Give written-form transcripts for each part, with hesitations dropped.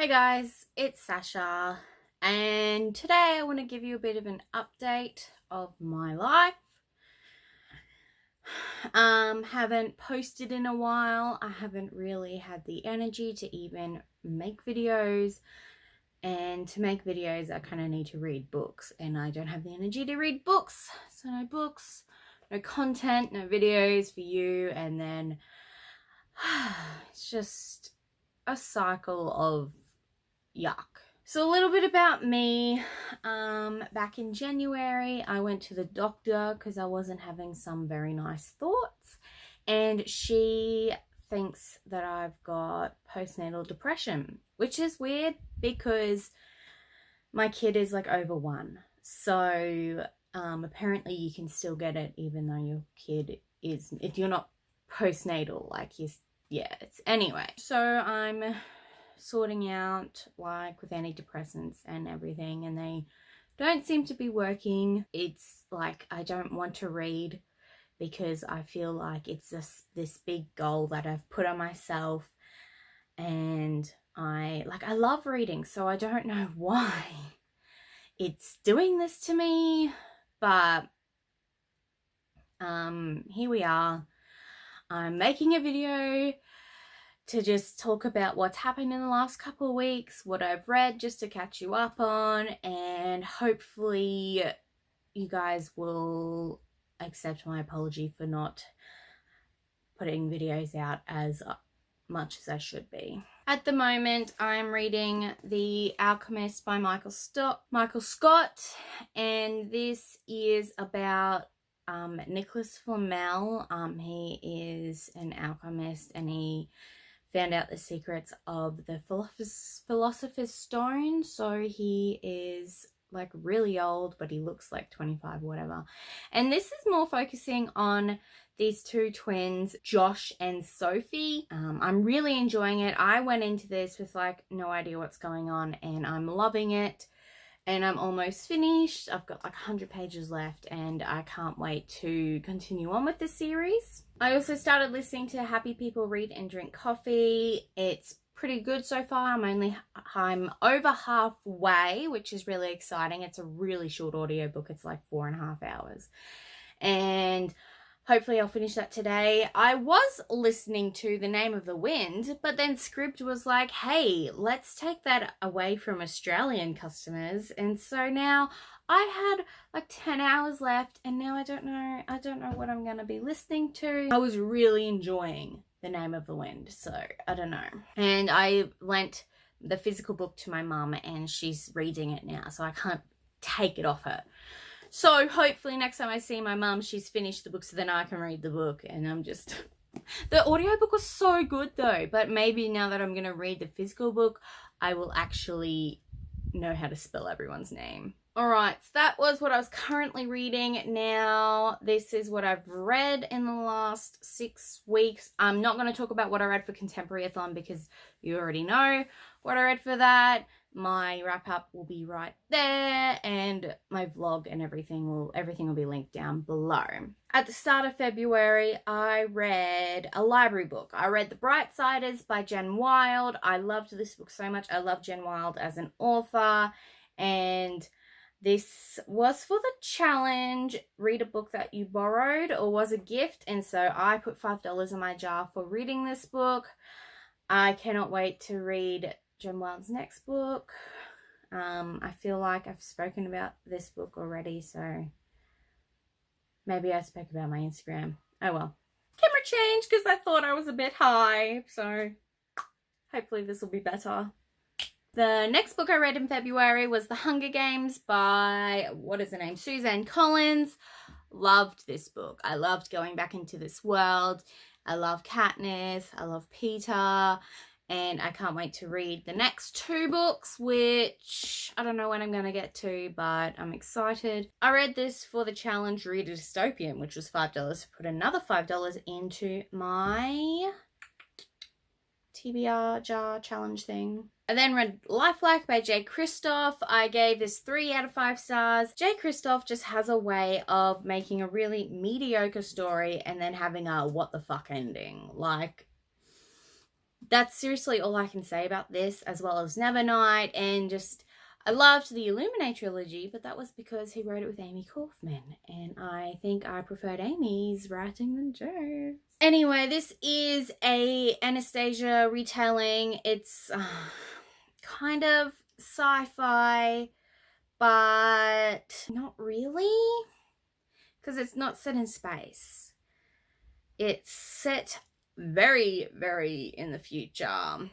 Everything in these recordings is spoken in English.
Hey guys, it's Sasha, and today I want to give you a bit of an update of my life. Haven't posted in a while. I haven't really had the energy to even make videos, and to make videos I kind of need to read books, and I don't have the energy to read books. So no books, no content, no videos for you, and then it's just a cycle of yuck. So a little bit about me. Back in January, I went to the doctor because I wasn't having some very nice thoughts, and she thinks that I've got postnatal depression, which is weird because my kid is like over 1. So apparently you can still get it even though your kid is, if you're not postnatal, like it's anyway. So I'm sorting out like with antidepressants and everything, and they don't seem to be working. It's like I don't want to read because I feel like it's this big goal that I've put on myself, and I love reading, so I don't know why it's doing this to me, but here we are. I'm making a video to just talk about what's happened in the last couple of weeks, what I've read, just to catch you up on, and hopefully you guys will accept my apology for not putting videos out as much as I should be. At the moment, I'm reading The Alchemist by Michael Scott, and this is about Nicholas Flamel. He is an alchemist, and he found out the secrets of the Philosopher's Stone. So he is like really old, but he looks like 25 or whatever. And this is more focusing on these two twins, Josh and Sophie. I'm really enjoying it. I went into this with like no idea what's going on, and I'm loving it. And I'm almost finished. I've got like 100 pages left, and I can't wait to continue on with the series. I also started listening to Happy People Read and Drink Coffee. It's pretty good so far. I'm over halfway, which is really exciting. It's a really short audiobook. It's like 4.5 hours. And hopefully I'll finish that today. I was listening to The Name of the Wind, but then Scribd was like, hey, let's take that away from Australian customers. And so now I had like 10 hours left, and now I don't know what I'm going to be listening to. I was really enjoying The Name of the Wind, so I don't know. And I lent the physical book to my mum, and she's reading it now, so I can't take it off her. So hopefully next time I see my mum, she's finished the book, so then I can read the book. And I'm just... The audiobook was so good though, but maybe now that I'm going to read the physical book, I will actually know how to spell everyone's name. Alright, so that was what I was currently reading. Now, this is what I've read in the last 6 weeks. I'm not going to talk about what I read for Contemporary-a-thon because you already know what I read for that. My wrap up will be right there, and my vlog and everything will be linked down below. At the start of February, I read a library book. I read The Brightsiders by Jen Wilde. I loved this book so much. I love Jen Wilde as an author, and this was for the challenge, read a book that you borrowed or was a gift, and so I put $5 in my jar for reading this book. I cannot wait to read Jen Wilde's next book. I feel like I've spoken about this book already, so maybe I spoke about my Instagram. Oh well. Camera change because I thought I was a bit high, so hopefully this will be better. The next book I read in February was The Hunger Games by, what is her name? Suzanne Collins. Loved this book. I loved going back into this world. I love Katniss. I love Peter. And I can't wait to read the next 2 books, which I don't know when I'm going to get to, but I'm excited. I read this for the challenge Read a Dystopian, which was $5. To put another $5 into my TBR jar challenge thing. I then read Lifelike by Jay Kristoff. I gave this 3 out of 5 stars. Jay Kristoff just has a way of making a really mediocre story and then having a what the fuck ending. Like, That's seriously all I can say about this, as well as Nevernight, and just I loved the Illuminate trilogy, but that was because he wrote it with Amy Kaufman, and I think I preferred Amy's writing than Joe's. Anyway, this is a Anastasia retelling. It's kind of sci-fi, but not really, because it's not set in space. It's set very, very in the future.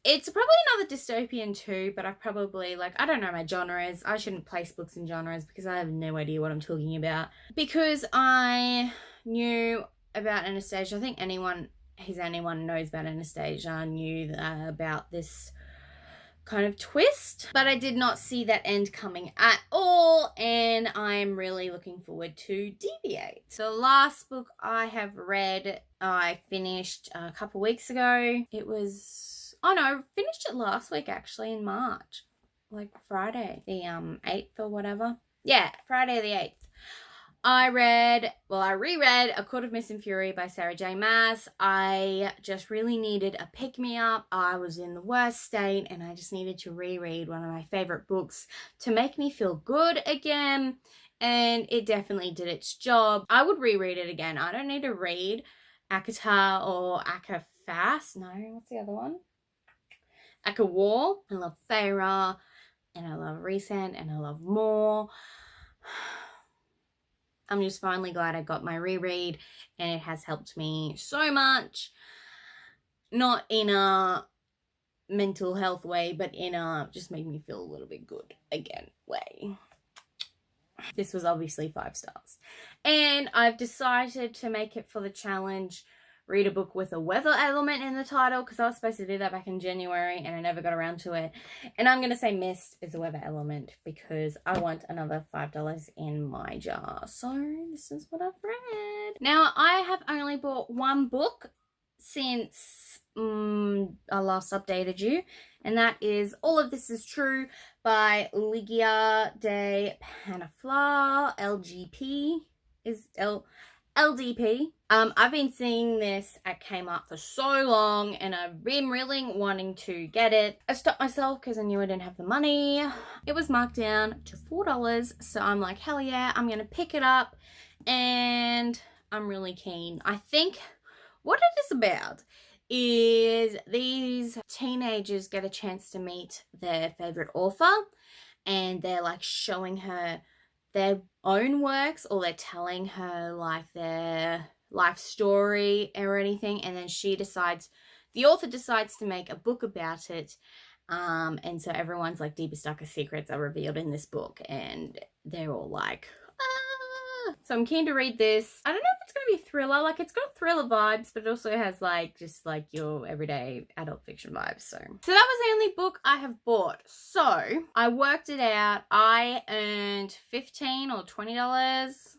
It's probably another dystopian too, but I probably, like, I don't know my genres. I shouldn't place books in genres because I have no idea what I'm talking about. Because I knew about Anastasia, I think anyone knows about Anastasia knew about this kind of twist, but I did not see that end coming at all, and I'm really looking forward to Deviate. The last book I have read, I finished a couple weeks ago. It was, oh no, I finished it last week actually, in March, like Friday the 8th or whatever. Yeah, Friday the 8th. I reread A Court of Mist and Fury by Sarah J Maas. I just really needed a pick-me-up. I was in the worst state and I just needed to reread one of my favorite books to make me feel good again. And it definitely did its job. I would reread it again. I don't need to read Akata or Akafas. No, what's the other one? Aka War. I love Feyre and I love Recent and I love More. I'm just finally glad I got my reread, and it has helped me so much. Not in a mental health way, but in a just make me feel a little bit good again way. This was obviously 5 stars. And I've decided to make it for the challenge, read a book with a weather element in the title, because I was supposed to do that back in January and I never got around to it. And I'm going to say Mist is a weather element because I want another $5 in my jar. So this is what I've read. Now, I have only bought one book since I last updated you, and that is All of This Is True by Ligia de Panafla, LDP. I've been seeing this at Kmart for so long and I've been really wanting to get it. I stopped myself because I knew I didn't have the money. It was marked down to $4, so I'm like, hell yeah, I'm gonna pick it up, and I'm really keen. I think what it is about is these teenagers get a chance to meet their favorite author, and they're like showing her their own works, or they're telling her like their life story or anything, and then the author decides to make a book about it, and so everyone's like deepest darkest secrets are revealed in this book, and they're all like, ah. So I'm keen to read this. I don't know if it's gonna be a thriller. Like, it's got thriller vibes, but it also has like just like your everyday adult fiction vibes. So that was the only book I have bought. So I worked it out. I earned $15 or $20.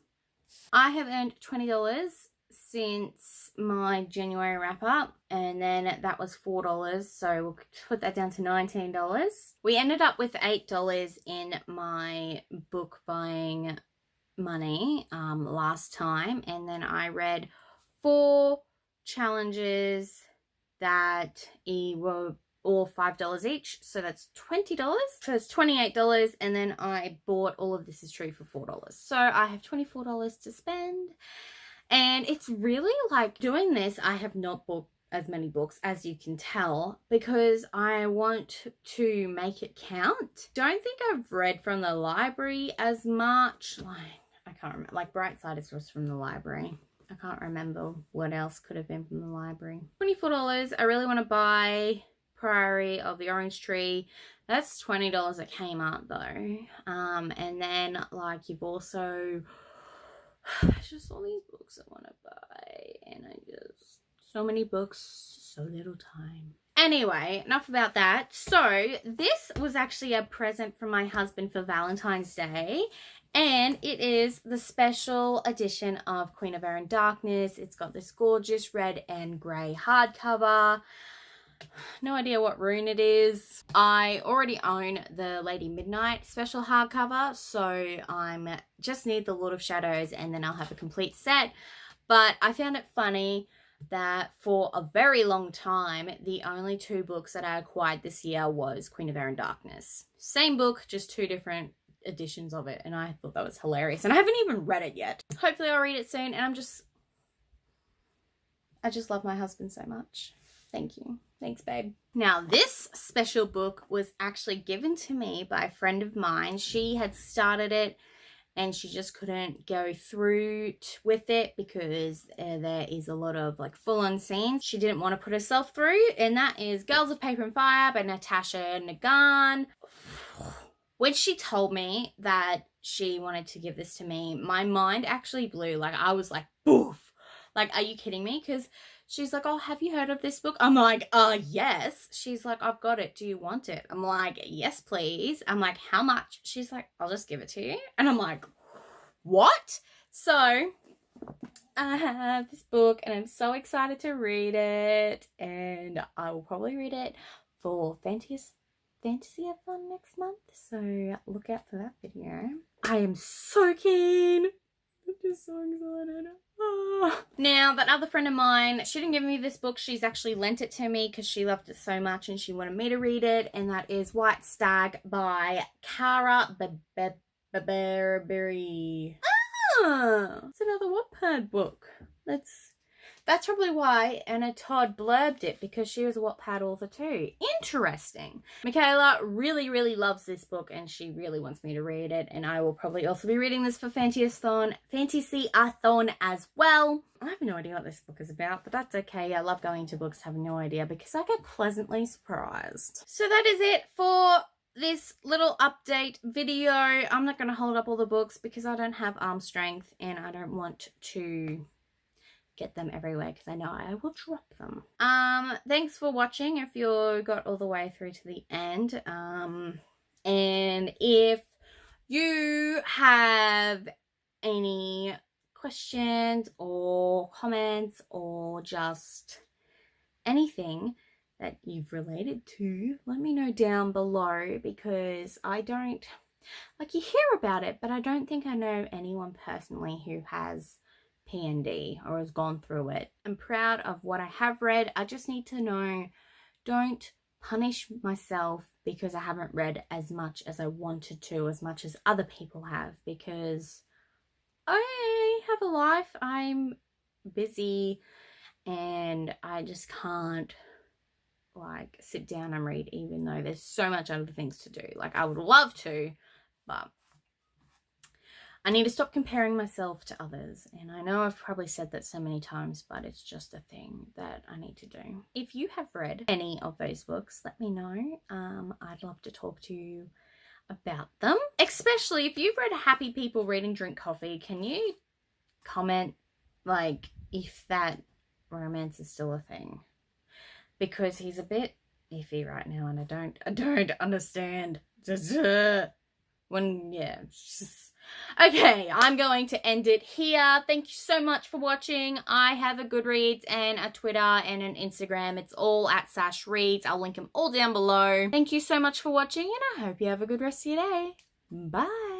I have earned $20 since my January wrap up, and then that was $4, so we'll put that down to $19. We ended up with $8 in my book buying money last time, and then I read 4 challenges that were all $5 each, so that's $20, so it's $28, and then I bought All of This Is True for $4, so I have $24 to spend. And it's really like doing this. I have not bought as many books, as you can tell, because I want to make it count. Don't think I've read from the library as much. Like, I can't remember. Like, Brightside was from the library. I can't remember what else could have been from the library. $24. I really want to buy Priory of the Orange Tree. That's $20 at Kmart though. And then like you've also, it's just all these books I want to buy, and so many books, so little time. Anyway, enough about that. So this was actually a present from my husband for Valentine's Day, and it is the special edition of Queen of Air and Darkness. It's got this gorgeous red and grey hardcover. No idea what rune it is. I already own the Lady Midnight special hardcover, so just need the Lord of Shadows, and then I'll have a complete set. But I found it funny. that for a very long time, the only 2 books that I acquired this year was Queen of Air and Darkness. Same book, just 2 different editions of it, and I thought that was hilarious, and I haven't even read it yet. Hopefully I'll read it soon, and I just love my husband so much. Thank you. Thanks, babe. Now, this special book was actually given to me by a friend of mine. She had started it and she just couldn't go through with it because there is a lot of like full-on scenes she didn't want to put herself through, and that is Girls of Paper and Fire by Natasha Nagan. When she told me that she wanted to give this to me, my mind actually blew. Like, I was like, boof. Like, are you kidding me? Because she's like, oh, have you heard of this book? I'm like, yes. She's like, I've got it. Do you want it? I'm like, yes, please. I'm like, how much? She's like, I'll just give it to you. And I'm like, what? So I have this book and I'm so excited to read it. And I will probably read it for Fantasy-a-thon next month. So look out for that video. I am so keen. I'm just so excited. Now, that other friend of mine, she didn't give me this book. She's actually lent it to me because she loved it so much and she wanted me to read it. And that is White Stag by Cara Berry. It's another Wattpad book. That's probably why Anna Todd blurbed it, because she was a Wattpad author too. Interesting. Michaela really, really loves this book and she really wants me to read it. And I will probably also be reading this for Fantasy-a-thon as well. I have no idea what this book is about, but that's okay. I love going to books having no idea because I get pleasantly surprised. So that is it for this little update video. I'm not going to hold up all the books because I don't have arm strength and I don't want to get them everywhere because I know I will drop them. Thanks for watching if you got all the way through to the end. And if you have any questions or comments or just anything that you've related to, let me know down below, because I don't, like, you hear about it, but I don't think I know anyone personally who has PND or has gone through it. I'm proud of what I have read. I just need to know, don't punish myself because I haven't read as much as I wanted to, as much as other people have, because I have a life, I'm busy, and I just can't like sit down and read, even though there's so much other things to do. Like, I would love to, but I need to stop comparing myself to others. And I know I've probably said that so many times, but it's just a thing that I need to do. If you have read any of those books, let me know. I'd love to talk to you about them. Especially if you've read Happy People Read and Drink Coffee, can you comment, like, if that romance is still a thing? Because he's a bit iffy right now and I don't understand. When, yeah, it's just... Okay, I'm going to end it here. Thank you so much for watching. I have a Goodreads and a Twitter and an Instagram. It's all at sashreads. I'll link them all down below. Thank you so much for watching and I hope you have a good rest of your day. Bye.